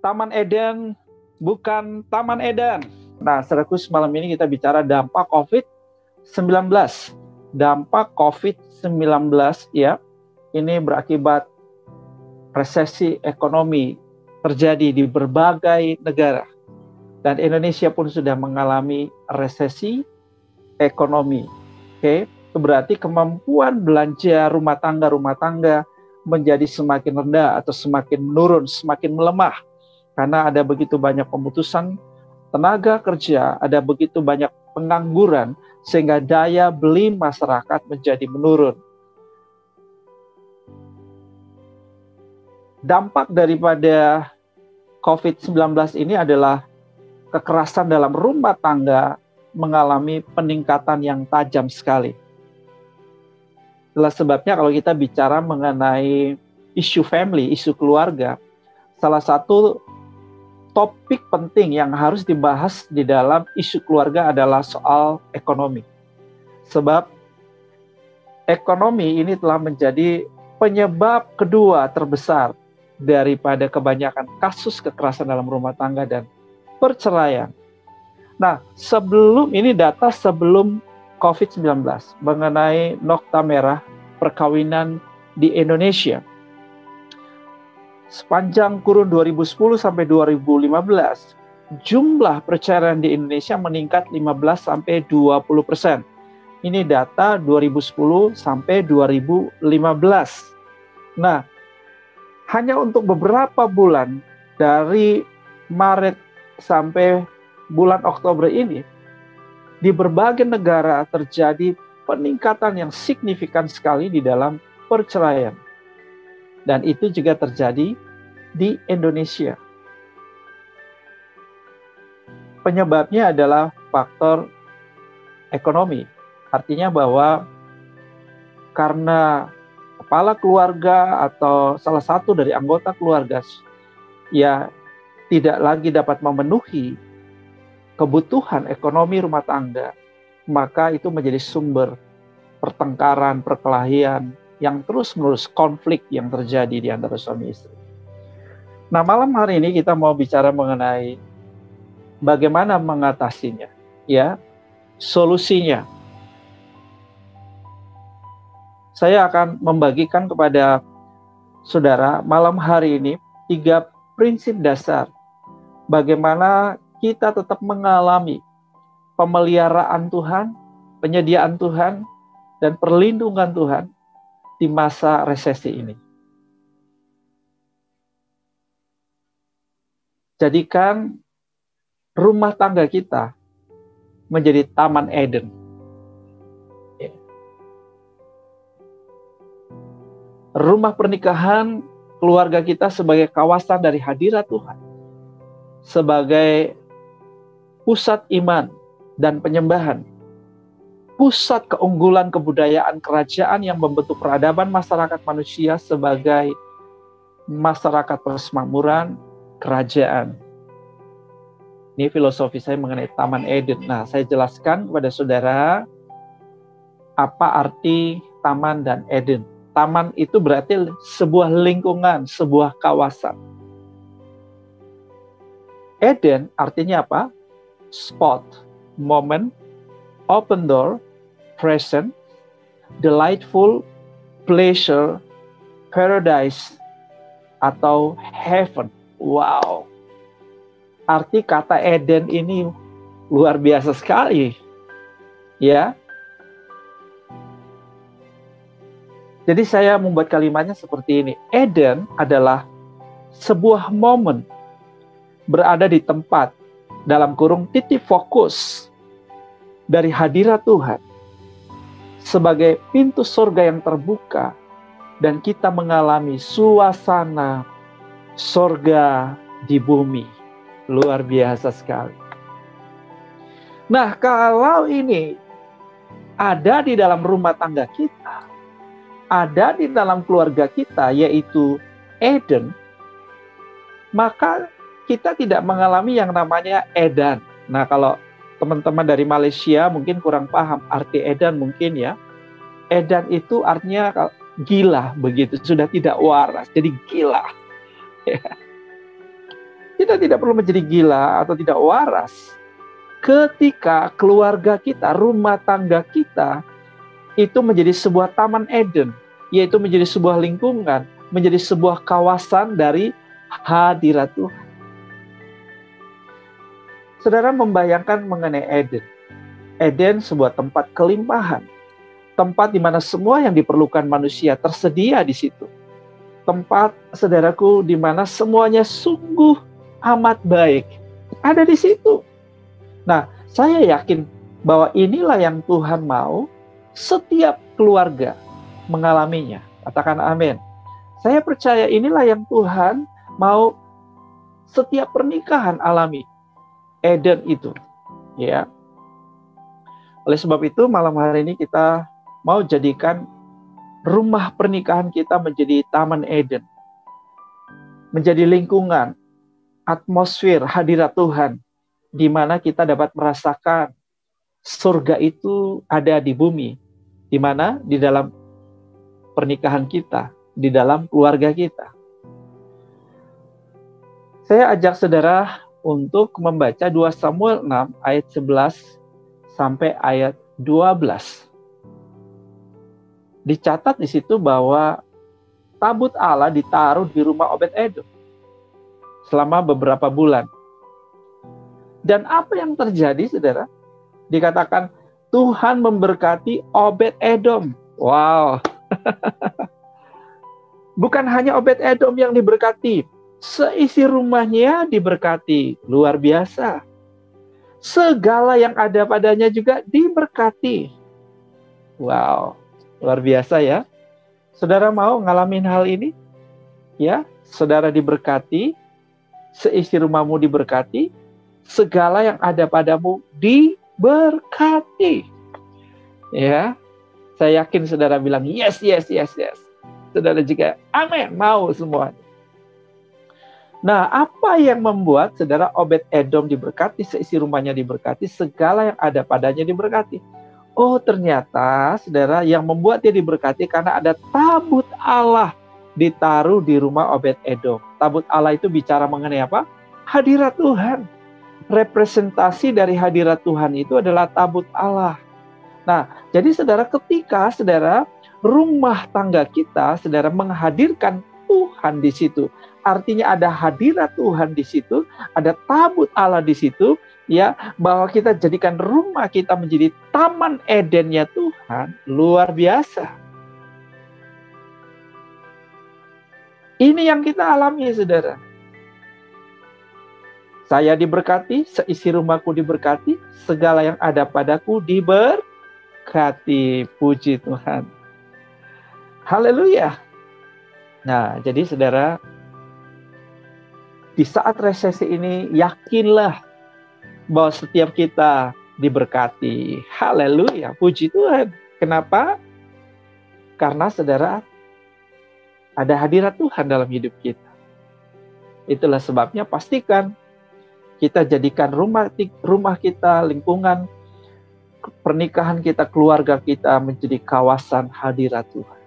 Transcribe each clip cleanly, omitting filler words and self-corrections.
Taman Eden bukan Taman Eden. Nah, saudaraku, malam ini kita bicara dampak COVID-19. Dampak COVID-19 ya, ini berakibat resesi ekonomi terjadi di berbagai negara. Dan Indonesia pun sudah mengalami resesi ekonomi. Oke, itu berarti kemampuan belanja rumah tangga menjadi semakin rendah atau semakin menurun, semakin melemah. Karena ada begitu banyak pemutusan tenaga kerja, ada begitu banyak pengangguran, sehingga daya beli masyarakat menjadi menurun. Dampak daripada COVID-19 ini adalah kekerasan dalam rumah tangga mengalami peningkatan yang tajam sekali. Itulah sebabnya kalau kita bicara mengenai isu family, isu keluarga, salah satu topik penting yang harus dibahas di dalam isu keluarga adalah soal ekonomi. Sebab ekonomi ini telah menjadi penyebab kedua terbesar daripada kebanyakan kasus kekerasan dalam rumah tangga dan perceraian. Nah, sebelum ini data sebelum COVID-19 mengenai nokta merah perkawinan di Indonesia. Sepanjang kurun 2010 sampai 2015, jumlah perceraian di Indonesia meningkat 15 sampai 20%. Ini data 2010 sampai 2015. Nah, hanya untuk beberapa bulan dari Maret sampai bulan Oktober ini, di berbagai negara terjadi peningkatan yang signifikan sekali di dalam perceraian. Dan itu juga terjadi di Indonesia. Penyebabnya adalah faktor ekonomi. Artinya bahwa karena kepala keluarga atau salah satu dari anggota keluarga ya tidak lagi dapat memenuhi kebutuhan ekonomi rumah tangga, maka itu menjadi sumber pertengkaran, perkelahian, yang terus-menerus konflik yang terjadi di antara suami istri. Nah, malam hari ini kita mau bicara mengenai bagaimana mengatasinya, ya, solusinya. Saya akan membagikan kepada saudara malam hari ini 3 prinsip dasar bagaimana kita tetap mengalami pemeliharaan Tuhan, penyediaan Tuhan, dan perlindungan Tuhan di masa resesi ini. Jadikan rumah tangga kita menjadi Taman Eden. Rumah pernikahan keluarga kita sebagai kawasan dari hadirat Tuhan, sebagai pusat iman dan penyembahan, pusat keunggulan kebudayaan kerajaan yang membentuk peradaban masyarakat manusia sebagai masyarakat persemakmuran kerajaan. Ini filosofi saya mengenai Taman Eden. Nah, saya jelaskan kepada saudara apa arti Taman dan Eden. Taman itu berarti sebuah lingkungan, sebuah kawasan. Eden artinya apa? Spot, moment, open door, present, delightful, pleasure, paradise, atau heaven. Wow. Arti kata Eden ini luar biasa sekali. Ya. Jadi saya membuat kalimatnya seperti ini. Eden adalah sebuah momen berada di tempat dalam kurung titik fokus dari hadirat Tuhan sebagai pintu surga yang terbuka dan kita mengalami suasana surga di bumi. Luar biasa sekali. Nah, kalau ini ada di dalam rumah tangga kita, ada di dalam keluarga kita, yaitu Eden, maka kita tidak mengalami yang namanya edan. Nah, kalau teman-teman dari Malaysia mungkin kurang paham arti edan mungkin ya. Edan itu artinya gila begitu, sudah tidak waras, jadi gila. Kita tidak perlu menjadi gila atau tidak waras ketika keluarga kita, rumah tangga kita itu menjadi sebuah taman Eden, yaitu menjadi sebuah lingkungan, menjadi sebuah kawasan dari hadirat Tuhan. Saudara membayangkan mengenai Eden. Eden sebuah tempat kelimpahan, tempat di mana semua yang diperlukan manusia tersedia di situ. Tempat, saudaraku, di mana semuanya sungguh amat baik ada di situ. Nah, saya yakin bahwa inilah yang Tuhan mau setiap keluarga mengalaminya. Katakan amin. Saya percaya inilah yang Tuhan mau setiap pernikahan alami. Eden itu, ya. Oleh sebab itu malam hari ini kita mau jadikan rumah pernikahan kita menjadi taman Eden. Menjadi lingkungan, atmosfer hadirat Tuhan, di mana kita dapat merasakan surga itu ada di bumi, di mana di dalam pernikahan kita, di dalam keluarga kita. Saya ajak saudara untuk membaca 2 Samuel 6 ayat 11 sampai ayat 12. Dicatat di situ bahwa tabut Allah ditaruh di rumah Obed-Edom selama beberapa bulan. Dan apa yang terjadi, saudara? Dikatakan Tuhan memberkati Obed-Edom. Wow. Bukan hanya Obed-Edom yang diberkati, seisi rumahnya diberkati. Luar biasa. Segala yang ada padanya juga diberkati. Wow, luar biasa ya. Saudara mau ngalamin hal ini? Ya, saudara diberkati, seisi rumahmu diberkati, segala yang ada padamu diberkati. Ya, saya yakin saudara bilang yes, yes, yes, yes. Saudara juga amin, mau semua. Nah, apa yang membuat saudara Obed-Edom diberkati, seisi rumahnya diberkati, segala yang ada padanya diberkati? Oh, ternyata saudara yang membuat dia diberkati karena ada tabut Allah ditaruh di rumah Obed-Edom. Tabut Allah itu bicara mengenai apa? Hadirat Tuhan. Representasi dari hadirat Tuhan itu adalah tabut Allah. Nah, jadi saudara ketika saudara rumah tangga kita, saudara menghadirkan Tuhan di situ. Artinya ada hadirat Tuhan di situ, ada tabut Allah di situ, ya, bahwa kita jadikan rumah kita menjadi taman Edennya Tuhan, luar biasa. Ini yang kita alami, saudara. Saya diberkati, seisi rumahku diberkati, segala yang ada padaku diberkati. Puji Tuhan. Haleluya. Nah, jadi saudara, di saat resesi ini, yakinlah bahwa setiap kita diberkati. Haleluya, puji Tuhan. Kenapa? Karena saudara, ada hadirat Tuhan dalam hidup kita. Itulah sebabnya pastikan kita jadikan rumah kita, lingkungan pernikahan kita, keluarga kita menjadi kawasan hadirat Tuhan.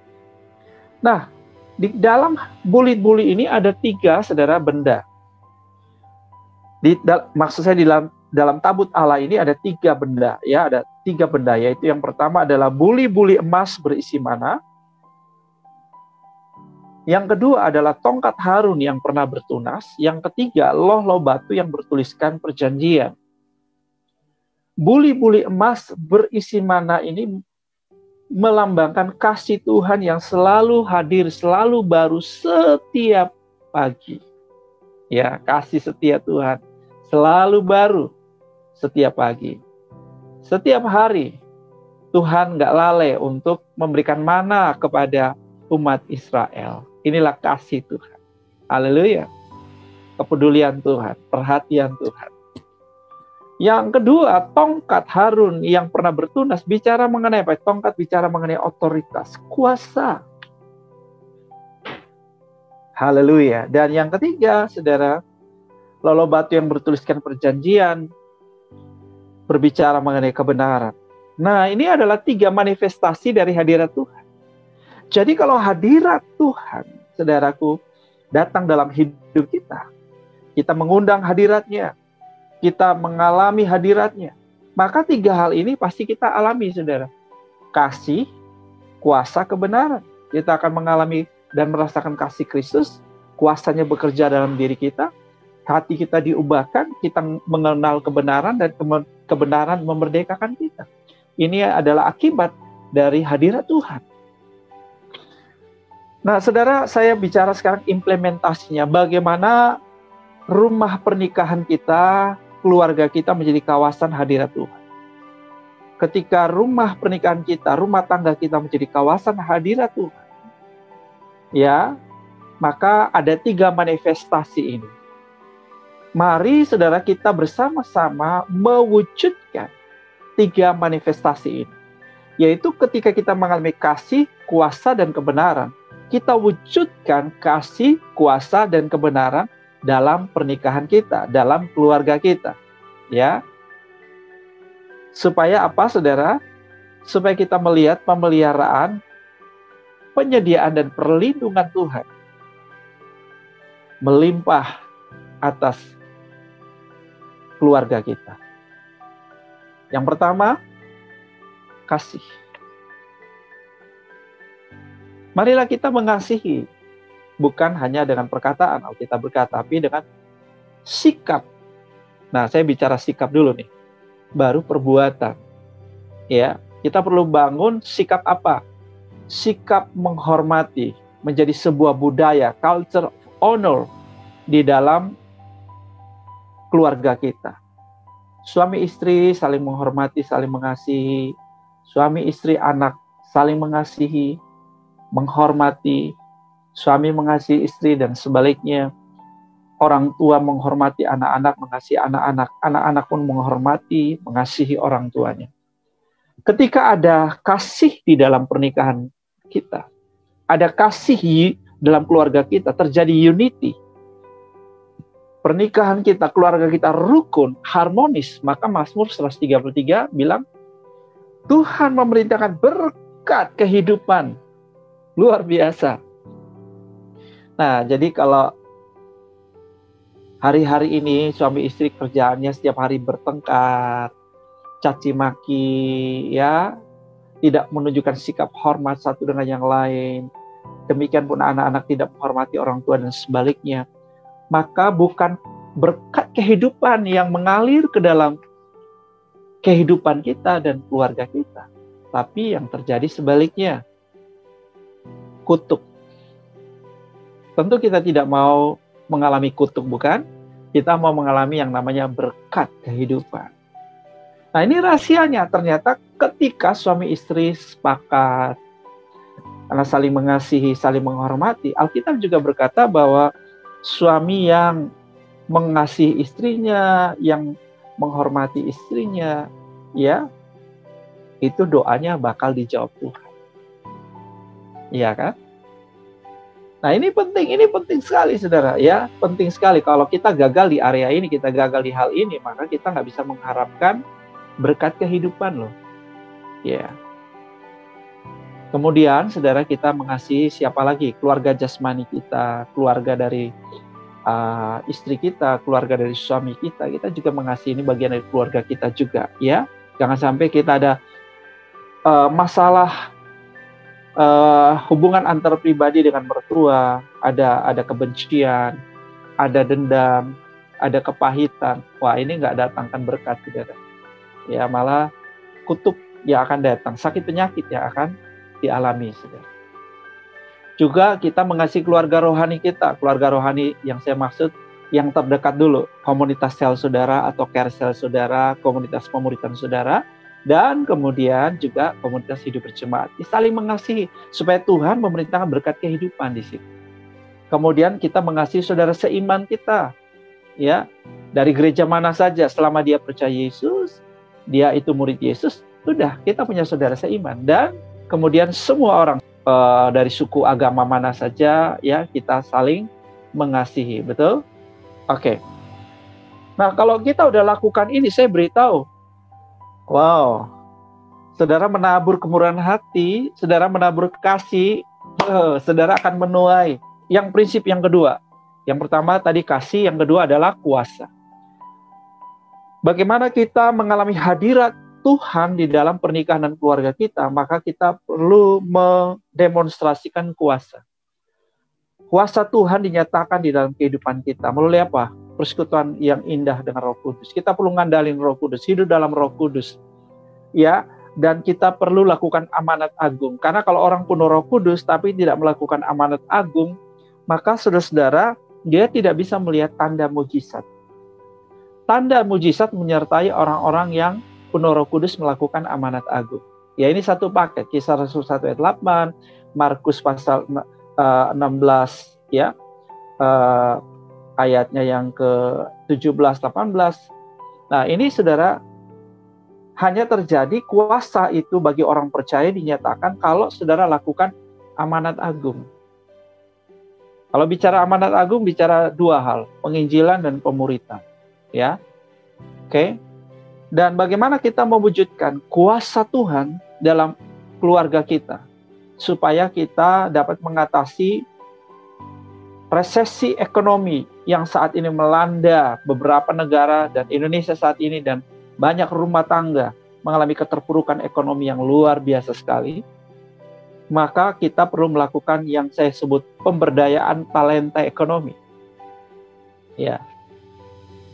Nah, di dalam buli-buli ini ada 3 saudara benda. Maksud saya di dalam tabut Allah ini ada 3 benda, ya, ada 3 benda, yaitu yang pertama adalah buli-buli emas berisi mana. Yang kedua adalah tongkat Harun yang pernah bertunas. Yang ketiga, loh-loh batu yang bertuliskan perjanjian. Buli-buli emas berisi mana ini melambangkan kasih Tuhan yang selalu hadir, selalu baru setiap pagi. Ya, kasih setia Tuhan selalu baru setiap pagi. Setiap hari Tuhan nggak lalai untuk memberikan mana kepada umat Israel. Inilah kasih Tuhan. Haleluya. Kepedulian Tuhan, perhatian Tuhan. Yang kedua, tongkat Harun yang pernah bertunas bicara mengenai apa? Tongkat bicara mengenai otoritas, kuasa. Haleluya. Dan yang ketiga, saudara, loh batu yang bertuliskan perjanjian berbicara mengenai kebenaran. Nah, ini adalah 3 manifestasi dari hadirat Tuhan. Jadi kalau hadirat Tuhan, saudaraku, datang dalam hidup kita, kita mengundang hadirat-Nya, kita mengalami hadirat-Nya. Maka 3 hal ini pasti kita alami, saudara. Kasih, kuasa, kebenaran. Kita akan mengalami dan merasakan kasih Kristus, kuasanya bekerja dalam diri kita, hati kita diubahkan, kita mengenal kebenaran, dan kebenaran memerdekakan kita. Ini adalah akibat dari hadirat Tuhan. Nah, saudara, saya bicara sekarang implementasinya. Bagaimana rumah pernikahan kita, keluarga kita menjadi kawasan hadirat Tuhan. Ketika rumah pernikahan kita, rumah tangga kita menjadi kawasan hadirat Tuhan, ya, maka ada 3 manifestasi ini. Mari saudara kita bersama-sama mewujudkan 3 manifestasi ini. Yaitu ketika kita mengalami kasih, kuasa, dan kebenaran, kita wujudkan kasih, kuasa, dan kebenaran dalam pernikahan kita, dalam keluarga kita. Ya. Supaya apa, saudara? Supaya kita melihat pemeliharaan, penyediaan, dan perlindungan Tuhan melimpah atas keluarga kita. Yang pertama, kasih. Marilah kita mengasihi, bukan hanya dengan perkataan, Alkitab berkata, tapi dengan sikap. Nah, saya bicara sikap dulu nih, baru perbuatan. Ya, kita perlu bangun sikap apa? Sikap menghormati, menjadi sebuah budaya, culture of honor di dalam keluarga kita. Suami istri saling menghormati, saling mengasihi. Suami istri anak saling mengasihi, menghormati. Suami mengasihi istri dan sebaliknya. Orang tua menghormati anak-anak, mengasihi anak-anak. Anak-anak pun menghormati, mengasihi orang tuanya. Ketika ada kasih di dalam pernikahan kita, ada kasih dalam keluarga kita, terjadi unity. Pernikahan kita, keluarga kita rukun, harmonis. Maka Mazmur 133 bilang, Tuhan memerintahkan berkat kehidupan. Luar biasa. Nah, jadi kalau hari-hari ini suami istri kerjaannya setiap hari bertengkar, caci maki, ya, tidak menunjukkan sikap hormat satu dengan yang lain. Demikian pun anak-anak tidak menghormati orang tua dan sebaliknya. Maka bukan berkat kehidupan yang mengalir ke dalam kehidupan kita dan keluarga kita, tapi yang terjadi sebaliknya, kutuk. Tentu kita tidak mau mengalami kutuk, bukan? Kita mau mengalami yang namanya berkat kehidupan. Nah, ini rahasianya. Ternyata ketika suami istri sepakat, karena saling mengasihi, saling menghormati, Alkitab juga berkata bahwa suami yang mengasihi istrinya, yang menghormati istrinya, ya, itu doanya bakal dijawab Tuhan. Iya kan? Nah, ini penting sekali, saudara, ya, penting sekali. Kalau kita gagal di area ini, kita gagal di hal ini, maka kita nggak bisa mengharapkan berkat kehidupan loh. Ya. Kemudian, saudara, kita mengasihi siapa lagi? Keluarga jasmani kita, keluarga dari istri kita, keluarga dari suami kita. Kita juga mengasihi, ini bagian dari keluarga kita juga, ya. Jangan sampai kita ada masalah hubungan antar pribadi dengan mertua, ada kebencian, ada dendam, ada kepahitan. Wah, ini nggak datangkan berkat, saudara. Ya, malah kutuk yang akan datang, sakit penyakit yang akan dialami, saudara. Juga kita mengasihi keluarga rohani kita. Keluarga rohani yang saya maksud yang terdekat dulu, komunitas sel saudara atau care sel saudara, komunitas pemuritan saudara, dan kemudian juga komunitas hidup berjemaat. Saling mengasihi supaya Tuhan memerintahkan berkat kehidupan di situ. Kemudian kita mengasihi saudara seiman kita, ya, dari gereja mana saja, selama dia percaya Yesus, dia itu murid Yesus, sudah kita punya saudara seiman. Dan kemudian semua orang dari suku agama mana saja, ya, kita saling mengasihi, betul? Oke. Nah, kalau kita udah lakukan ini, saya beritahu, wow, saudara menabur kemurahan hati, saudara menabur kasih, saudara akan menuai. Yang prinsip yang kedua, Yang pertama tadi kasih, yang kedua adalah kuasa. Bagaimana kita mengalami hadirat Tuhan di dalam pernikahan dan keluarga kita, maka kita perlu mendemonstrasikan kuasa. Kuasa Tuhan dinyatakan di dalam kehidupan kita. Melalui apa? Persekutuan yang indah dengan Roh Kudus. Kita perlu ngandalin Roh Kudus, hidup dalam Roh Kudus. Ya, dan kita perlu lakukan amanat agung. Karena kalau orang penuh Roh Kudus tapi tidak melakukan amanat agung, maka saudara-saudara, dia tidak bisa melihat tanda mujizat. Tanda mujizat menyertai orang-orang yang penuh Roh Kudus melakukan amanat agung. Ya, ini satu paket. Kisah Rasul 1 ayat 8, Markus pasal 16 ya. Ayatnya yang ke-17 18. Nah, ini Saudara, hanya terjadi kuasa itu bagi orang percaya dinyatakan kalau Saudara lakukan amanat agung. Kalau bicara amanat agung bicara dua hal, penginjilan dan pemuritan. Ya, oke. Dan bagaimana kita mewujudkan kuasa Tuhan dalam keluarga kita supaya kita dapat mengatasi resesi ekonomi yang saat ini melanda beberapa negara dan Indonesia saat ini, dan banyak rumah tangga mengalami keterpurukan ekonomi yang luar biasa sekali. Maka kita perlu melakukan yang saya sebut pemberdayaan talenta ekonomi. Ya.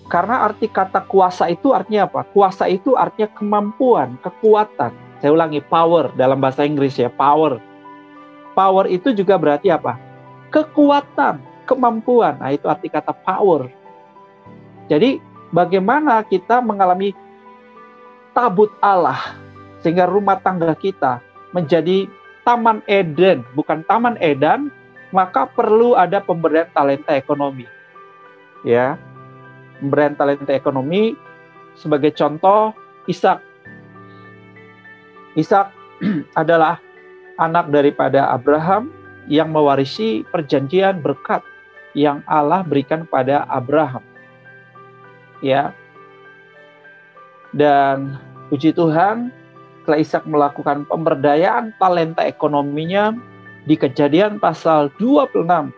Karena arti kata kuasa itu artinya apa? Kuasa itu artinya kemampuan, kekuatan. Saya ulangi, power dalam bahasa Inggris ya, power. Power itu juga berarti apa? Kekuatan, kemampuan. Nah, itu arti kata power. Jadi, bagaimana kita mengalami tabut Allah sehingga rumah tangga kita menjadi Taman Eden, bukan Taman Edan, maka perlu ada pemberdayaan talenta ekonomi. Ya. Pemberdayaan talenta ekonomi sebagai contoh Ishak. Ishak adalah anak daripada Abraham yang mewarisi perjanjian berkat yang Allah berikan pada Abraham. Ya. Dan puji Tuhan, setelah Ishak melakukan pemberdayaan talenta ekonominya di Kejadian pasal 26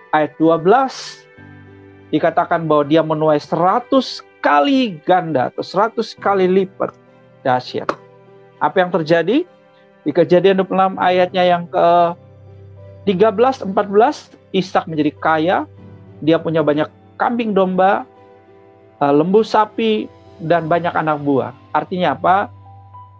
ayat 12 dikatakan bahwa dia menuai 100 kali ganda atau 100 kali lipat. Dahsyat. Apa yang terjadi? Di Kejadian 26 ayatnya yang ke-13, 14, Ishak menjadi kaya. Dia punya banyak kambing domba, lembu sapi, dan banyak anak buah. Artinya apa?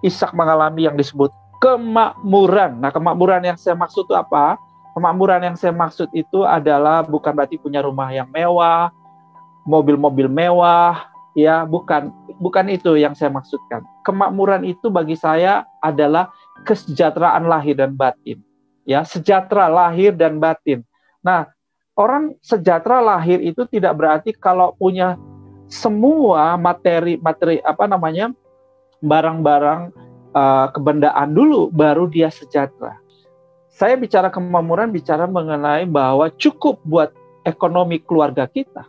Ishak mengalami yang disebut kemakmuran. Nah, kemakmuran yang saya maksud itu apa? Kemakmuran yang saya maksud itu adalah bukan berarti punya rumah yang mewah, mobil-mobil mewah, ya, bukan itu yang saya maksudkan. Kemakmuran itu bagi saya adalah kesejahteraan lahir dan batin. Ya, sejahtera lahir dan batin. Nah, orang sejahtera lahir itu tidak berarti kalau punya semua materi barang-barang kebendaan dulu baru dia sejahtera. Saya bicara kemakmuran, bicara mengenai bahwa cukup buat ekonomi keluarga kita.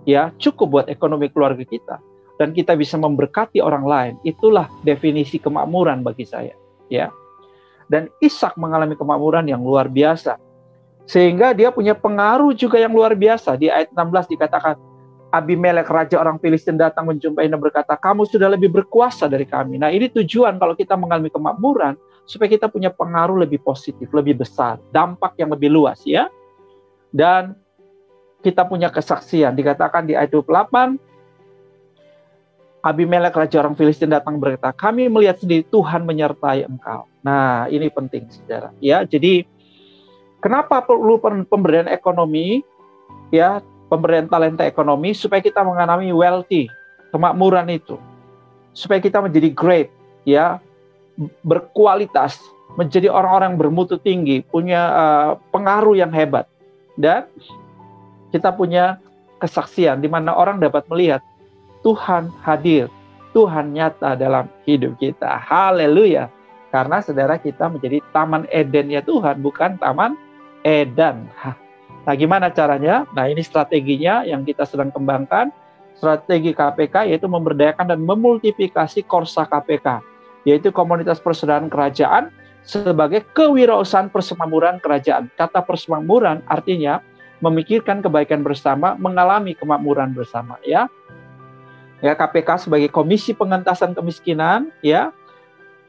Ya, cukup buat ekonomi keluarga kita. Dan kita bisa memberkati orang lain. Itulah definisi kemakmuran bagi saya. Ya. Dan Ishak mengalami kemakmuran yang luar biasa. Sehingga dia punya pengaruh juga yang luar biasa. Di ayat 16 dikatakan, Abimelek, raja orang Filistin, datang menjumpai dan berkata, kamu sudah lebih berkuasa dari kami. Nah, ini tujuan kalau kita mengalami kemakmuran, supaya kita punya pengaruh lebih positif, lebih besar, dampak yang lebih luas, ya. Dan kita punya kesaksian, dikatakan di ayat 28, Abimelek, raja orang Filistin, datang berkata, kami melihat sendiri Tuhan menyertai engkau. Nah, ini penting, saudara. Ya, jadi kenapa perlu pemberdayaan ekonomi, ya, pemberdayaan talenta ekonomi, supaya kita mengalami wealthy, kemakmuran itu, supaya kita menjadi great, ya, berkualitas, menjadi orang-orang yang bermutu tinggi, punya pengaruh yang hebat, dan kita punya kesaksian di mana orang dapat melihat Tuhan hadir, Tuhan nyata dalam hidup kita. Haleluya! Karena saudara, kita menjadi Taman Edennya Tuhan, bukan Taman Edan. Nah, gimana caranya? Nah, ini strateginya yang kita sedang kembangkan. Strategi KPK yaitu memberdayakan dan memultiplikasi Korsa KPK, yaitu komunitas persaudaraan kerajaan sebagai kewirausahaan persemakmuran kerajaan. Kata persemakmuran artinya memikirkan kebaikan bersama, mengalami kemakmuran bersama, ya. Ya, KPK sebagai Komisi Pengentasan Kemiskinan, ya.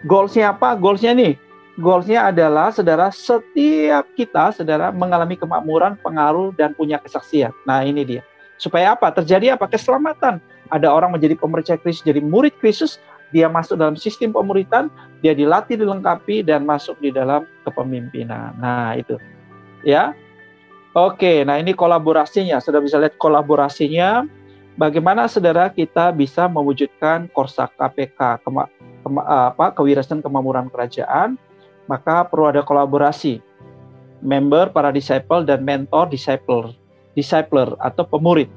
Goals-nya apa? Goals-nya nih. Goals-nya adalah, saudara, setiap kita, saudara, mengalami kemakmuran, pengaruh, dan punya kesaksian. Nah, ini dia. Supaya apa? Terjadi apa? Keselamatan. Ada orang menjadi pemercaya Kristus, jadi murid Kristus, dia masuk dalam sistem pemuritan, dia dilatih, dilengkapi, dan masuk di dalam kepemimpinan. Nah, itu. Ya. Oke, nah ini kolaborasinya. Sudah bisa lihat kolaborasinya. Bagaimana, saudara, kita bisa mewujudkan Korsa KPK, kewirausahaan kemakmuran kerajaan, maka perlu ada kolaborasi. Member, para disciple, dan mentor discipler atau pemurid.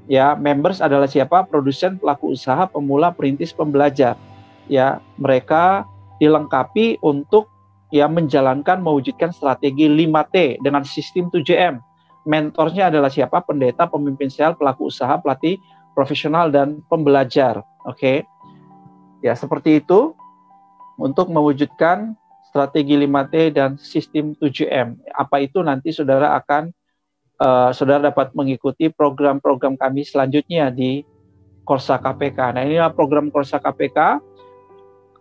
Ya, members adalah siapa? Produsen, pelaku usaha, pemula, perintis, pembelajar. Ya, mereka dilengkapi untuk menjalankan, mewujudkan strategi 5T dengan sistem 7M. Mentornya adalah siapa? Pendeta, pemimpin sel, pelaku usaha, pelatih, profesional, dan pembelajar. Oke. Ya, seperti itu untuk mewujudkan strategi 5T dan sistem 7M. Apa itu nanti saudara akan saudara dapat mengikuti program-program kami selanjutnya di Korsa KPK. Nah, inilah program Korsa KPK.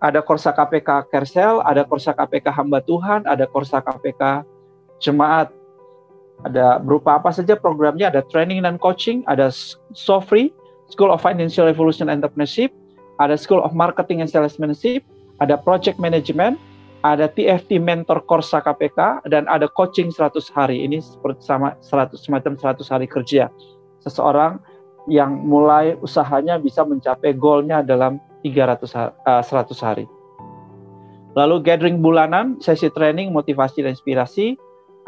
Ada Korsa KPK Kersel, ada Korsa KPK Hamba Tuhan, ada Korsa KPK Jemaat. Ada berupa apa saja programnya? Ada training dan coaching, ada SOFRI, School of Financial Revolution Entrepreneurship, ada School of Marketing and Salesmanship, ada Project Management, ada TFT Mentor Korsa KPK, dan ada coaching 100 hari. Ini seperti semacam 100 hari kerja. Seseorang yang mulai usahanya bisa mencapai goalnya dalam 100 hari. Lalu gathering bulanan, sesi training, motivasi dan inspirasi,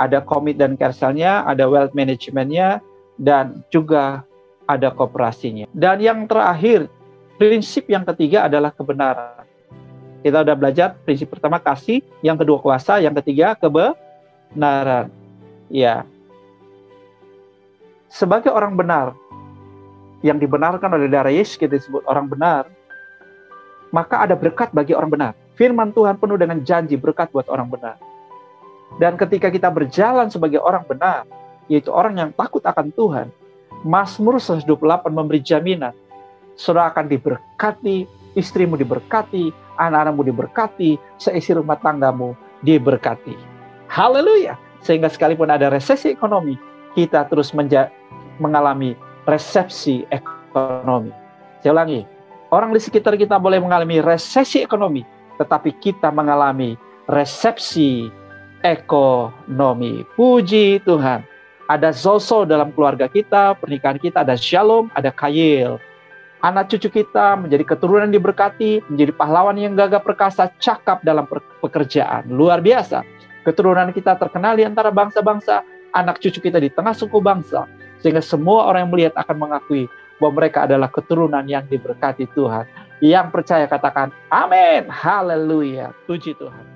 ada komit dan kerselnya, ada wealth managementnya, dan juga ada kooperasinya. Dan yang terakhir, prinsip yang ketiga adalah kebenaran. Kita sudah belajar prinsip pertama kasih, yang kedua kuasa, yang ketiga kebenaran. Ya. Sebagai orang benar, yang dibenarkan oleh darah Yesus, kita disebut orang benar, maka ada berkat bagi orang benar. Firman Tuhan penuh dengan janji berkat buat orang benar. Dan ketika kita berjalan sebagai orang benar, yaitu orang yang takut akan Tuhan, Mazmur 128 memberi jaminan, saudara akan diberkati, istrimu diberkati, anak-anakmu diberkati, seisi rumah tanggamu diberkati. Haleluya! Sehingga sekalipun ada resesi ekonomi, kita terus mengalami resepsi ekonomi. Saya ulangi, orang di sekitar kita boleh mengalami resesi ekonomi, tetapi kita mengalami resepsi ekonomi. Puji Tuhan. Ada zoso dalam keluarga kita, pernikahan kita, ada shalom, ada kayil. Anak cucu kita menjadi keturunan diberkati, menjadi pahlawan yang gagah perkasa, cakap dalam pekerjaan. Luar biasa. Keturunan kita terkenal di antara bangsa-bangsa, anak cucu kita di tengah suku bangsa. Sehingga semua orang yang melihat akan mengakui bahwa mereka adalah keturunan yang diberkati Tuhan. Yang percaya katakan, amin, haleluya, puji Tuhan.